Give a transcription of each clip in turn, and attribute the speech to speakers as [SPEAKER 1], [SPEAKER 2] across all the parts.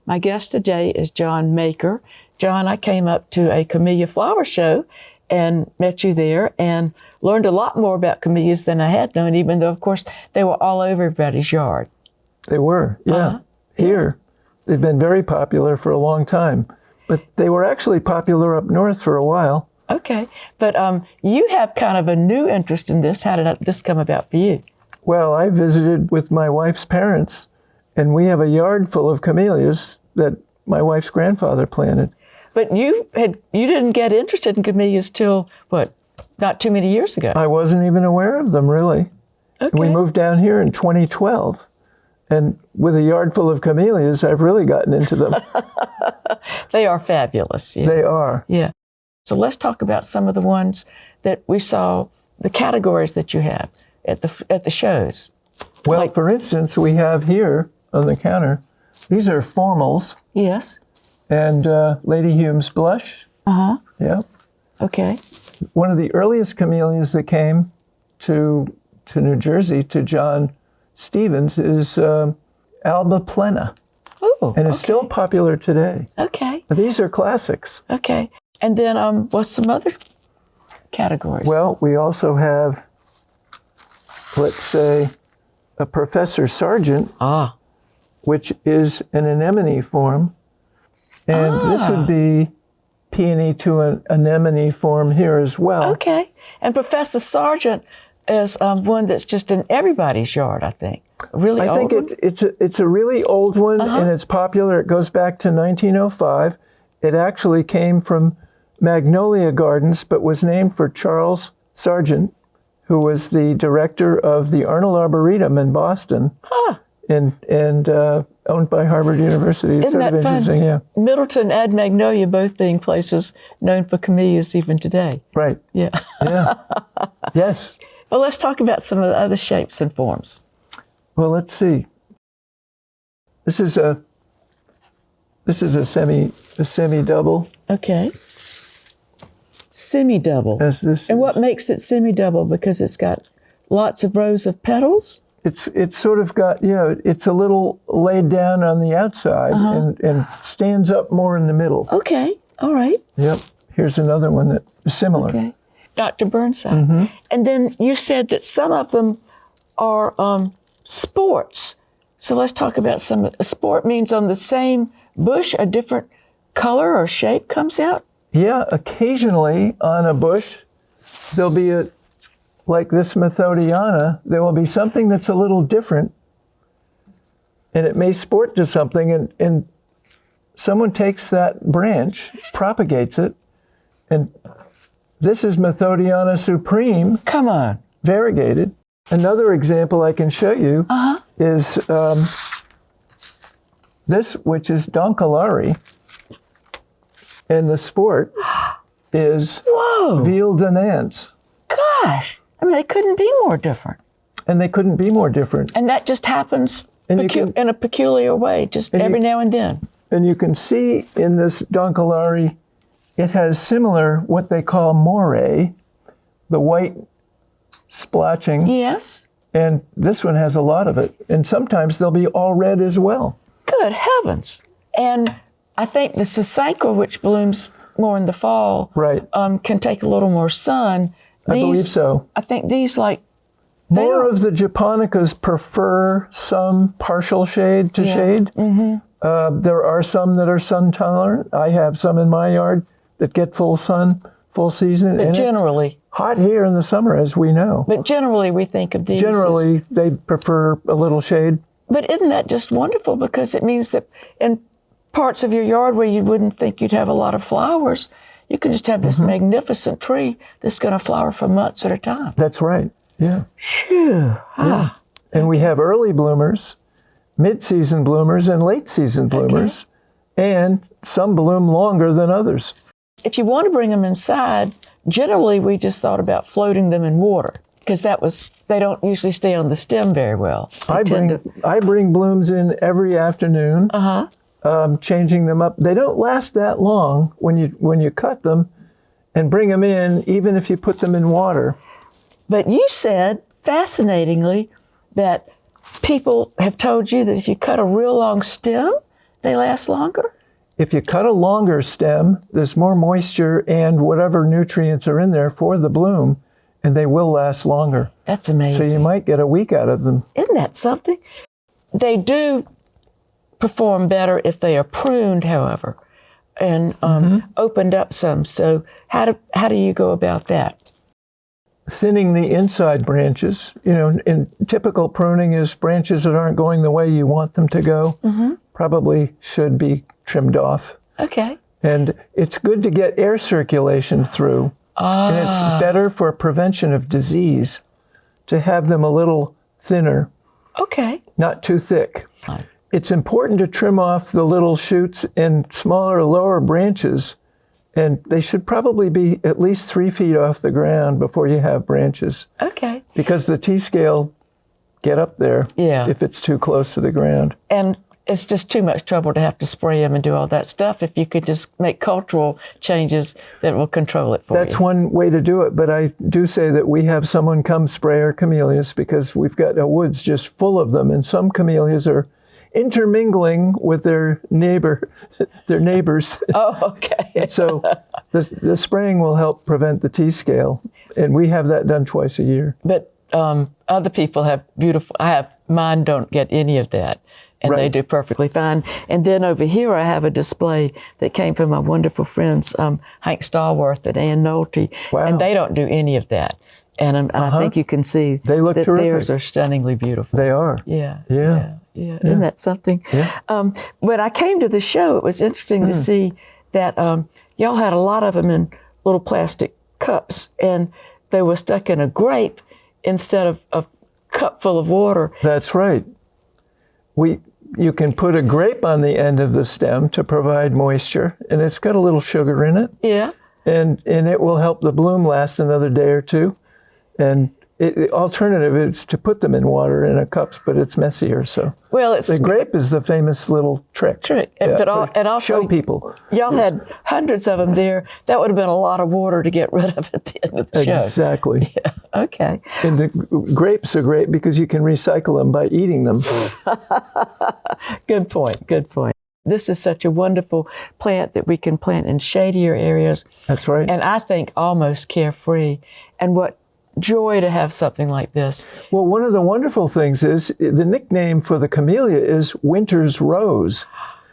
[SPEAKER 1] My guest today is John Maker. John, I came up to a camellia flower show and met you there and learned a lot more about camellias than I had known, even though, of course, they were all over everybody's yard.
[SPEAKER 2] They were, yeah. Here. They've been very popular for a long time. But they were actually popular up north for a while.
[SPEAKER 1] Okay. But you have kind of a new interest in this. How did this come about for you?
[SPEAKER 2] Well, I visited with my wife's parents, and we have a yard full of camellias that my wife's grandfather planted.
[SPEAKER 1] But you didn't get interested in camellias till, what, not too many years ago?
[SPEAKER 2] I wasn't even aware of them, really.
[SPEAKER 1] Okay.
[SPEAKER 2] We moved down here in 2012. And with a yard full of camellias, I've really gotten into them.
[SPEAKER 1] They are fabulous. Yeah.
[SPEAKER 2] They are.
[SPEAKER 1] Yeah. So let's talk about some of the ones that we saw, the categories that you have at the shows.
[SPEAKER 2] Well, for instance, we have here on the counter, these are formals.
[SPEAKER 1] Yes.
[SPEAKER 2] And Lady Hume's blush.
[SPEAKER 1] Uh-huh.
[SPEAKER 2] Yeah.
[SPEAKER 1] Okay.
[SPEAKER 2] One of the earliest camellias that came to New Jersey, to John Stevens, is Alba plena.
[SPEAKER 1] Oh,
[SPEAKER 2] and it's still popular today.
[SPEAKER 1] Okay.
[SPEAKER 2] These are classics.
[SPEAKER 1] Okay. And then what's some other categories?
[SPEAKER 2] Well, we also have, let's say, a Professor Sargent, which is an anemone form. And this would be peony to an anemone form here as well.
[SPEAKER 1] Okay. And Professor Sargent is one that's just in everybody's yard, I think. Really old
[SPEAKER 2] I think it's a really old one, and it's popular. It goes back to 1905. It actually came from Magnolia Gardens, but was named for Charles Sargent, who was the director of the Arnold Arboretum in Boston, and owned by Harvard University. It's
[SPEAKER 1] Isn't
[SPEAKER 2] sort of
[SPEAKER 1] that
[SPEAKER 2] interesting,
[SPEAKER 1] fun?
[SPEAKER 2] yeah.
[SPEAKER 1] Middleton and Magnolia both being places known for camellias even today.
[SPEAKER 2] Right.
[SPEAKER 1] Yeah.
[SPEAKER 2] Yeah. Yes.
[SPEAKER 1] Well, let's talk about some of the other shapes and forms.
[SPEAKER 2] Well, let's see. This is a semi-double.
[SPEAKER 1] Okay. Semi-double.
[SPEAKER 2] As this
[SPEAKER 1] and what makes it semi-double? Because it's got lots of rows of petals?
[SPEAKER 2] It's sort of got, it's a little laid down on the outside and stands up more in the middle.
[SPEAKER 1] Okay. All right.
[SPEAKER 2] Yep. Here's another one that is similar.
[SPEAKER 1] Okay. Dr. Burnside. And then you said that some of them are sports. So let's talk about some. A sport means on the same bush, a different color or shape comes out?
[SPEAKER 2] Yeah, occasionally on a bush, there'll be like this Methodiana, there will be something that's a little different, and it may sport to something, and someone takes that branch, propagates it, and this is Methodiana supreme.
[SPEAKER 1] Come on.
[SPEAKER 2] Variegated. Another example I can show you is this, which is Donkalari, and the sport is Ville de Nance.
[SPEAKER 1] Gosh, I mean, they couldn't be more different.
[SPEAKER 2] And they couldn't be more different.
[SPEAKER 1] And that just happens in a peculiar way, just every now and then.
[SPEAKER 2] And you can see in this Donkalari, it has similar, what they call moire, the white splotching.
[SPEAKER 1] Yes.
[SPEAKER 2] And this one has a lot of it. And sometimes they'll be all red as well.
[SPEAKER 1] Good heavens. And I think the Sasanqua, which blooms more in the fall, can take a little more sun.
[SPEAKER 2] I believe so.
[SPEAKER 1] I think these
[SPEAKER 2] more of the Japonicas prefer some partial shade to shade. There are some that are sun tolerant. I have some in my yard that get full sun, full season.
[SPEAKER 1] But generally.
[SPEAKER 2] Hot here in the summer, as we know.
[SPEAKER 1] But generally we think of these
[SPEAKER 2] Generally, they prefer a little shade.
[SPEAKER 1] But isn't that just wonderful? Because it means that in parts of your yard where you wouldn't think you'd have a lot of flowers, you can just have this magnificent tree that's going to flower for months at a time.
[SPEAKER 2] That's right. Yeah.
[SPEAKER 1] Phew.
[SPEAKER 2] Yeah. And we have early bloomers, mid-season bloomers, and late-season bloomers. And some bloom longer than others.
[SPEAKER 1] If you want to bring them inside, generally we just thought about floating them in water because they don't usually stay on the stem very well.
[SPEAKER 2] I bring blooms in every afternoon, changing them up. They don't last that long when you cut them and bring them in, even if you put them in water.
[SPEAKER 1] But you said, fascinatingly, that people have told you that if you cut a real long stem they last longer?
[SPEAKER 2] If you cut a longer stem, there's more moisture and whatever nutrients are in there for the bloom, and they will last longer.
[SPEAKER 1] That's amazing.
[SPEAKER 2] So you might get a week out of them.
[SPEAKER 1] Isn't that something? They do perform better if they are pruned, however, and opened up some. So how do you go about that?
[SPEAKER 2] Thinning the inside branches. You know, in typical pruning is branches that aren't going the way you want them to go. Probably should be trimmed off.
[SPEAKER 1] Okay.
[SPEAKER 2] And it's good to get air circulation through. And it's better for prevention of disease to have them a little thinner.
[SPEAKER 1] Okay.
[SPEAKER 2] Not too thick.
[SPEAKER 1] Fine.
[SPEAKER 2] It's important to trim off the little shoots and smaller, lower branches, and they should probably be at least 3 feet off the ground before you have branches.
[SPEAKER 1] Okay.
[SPEAKER 2] Because the T-scale get up there if it's too close to the ground.
[SPEAKER 1] And it's just too much trouble to have to spray them and do all that stuff. If you could just make cultural changes that will control it for you.
[SPEAKER 2] That's one way to do it, but I do say that we have someone come spray our camellias because we've got a woods just full of them, and some camellias are intermingling with their neighbors.
[SPEAKER 1] Oh, okay.
[SPEAKER 2] So the spraying will help prevent the T-scale, and we have that done twice a year.
[SPEAKER 1] But other people have mine don't get any of that. And they do perfectly fine. And then over here, I have a display that came from my wonderful friends, Hank Stallworth and Ann Nolte.
[SPEAKER 2] Wow.
[SPEAKER 1] And they don't do any of that. And I think you can see
[SPEAKER 2] they look
[SPEAKER 1] that
[SPEAKER 2] terrific.
[SPEAKER 1] theirs are stunningly beautiful.
[SPEAKER 2] They are.
[SPEAKER 1] Yeah. Isn't that something?
[SPEAKER 2] Yeah.
[SPEAKER 1] When I came to the show, it was interesting to see that y'all had a lot of them in little plastic cups, and they were stuck in a grape instead of a cup full of water.
[SPEAKER 2] That's right. You can put a grape on the end of the stem to provide moisture, and it's got a little sugar in it.
[SPEAKER 1] Yeah.
[SPEAKER 2] And it will help the bloom last another day or two. And the alternative is to put them in water in a cups, but it's messier. So the grape is the famous little trick.
[SPEAKER 1] But also
[SPEAKER 2] show people.
[SPEAKER 1] Y'all had hundreds of them there. That would have been a lot of water to get rid of at the end of the show.
[SPEAKER 2] Exactly.
[SPEAKER 1] Yeah. Okay.
[SPEAKER 2] And the grapes are great because you can recycle them by eating them.
[SPEAKER 1] Good point. This is such a wonderful plant that we can plant in shadier areas.
[SPEAKER 2] That's right.
[SPEAKER 1] And I think almost carefree. And what joy to have something like this.
[SPEAKER 2] Well, one of the wonderful things is the nickname for the camellia is Winter's Rose.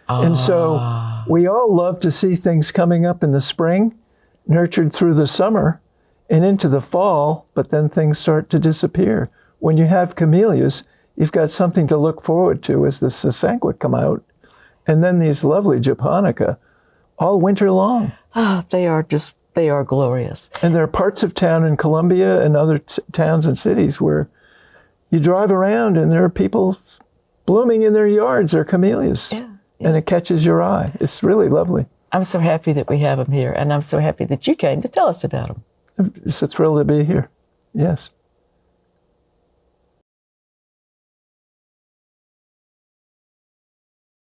[SPEAKER 2] And so we all love to see things coming up in the spring, nurtured through the summer and into the fall, but then things start to disappear. When you have camellias, you've got something to look forward to as the sasanqua come out, and then these lovely japonica all winter long.
[SPEAKER 1] Oh, they are glorious.
[SPEAKER 2] And there are parts of town in Columbia and other towns and cities where you drive around and there are people blooming in their yards, their camellias.
[SPEAKER 1] Yeah.
[SPEAKER 2] And it catches your eye. It's really lovely.
[SPEAKER 1] I'm so happy that we have them here, and I'm so happy that you came to tell us about them.
[SPEAKER 2] It's a thrill to be here. Yes.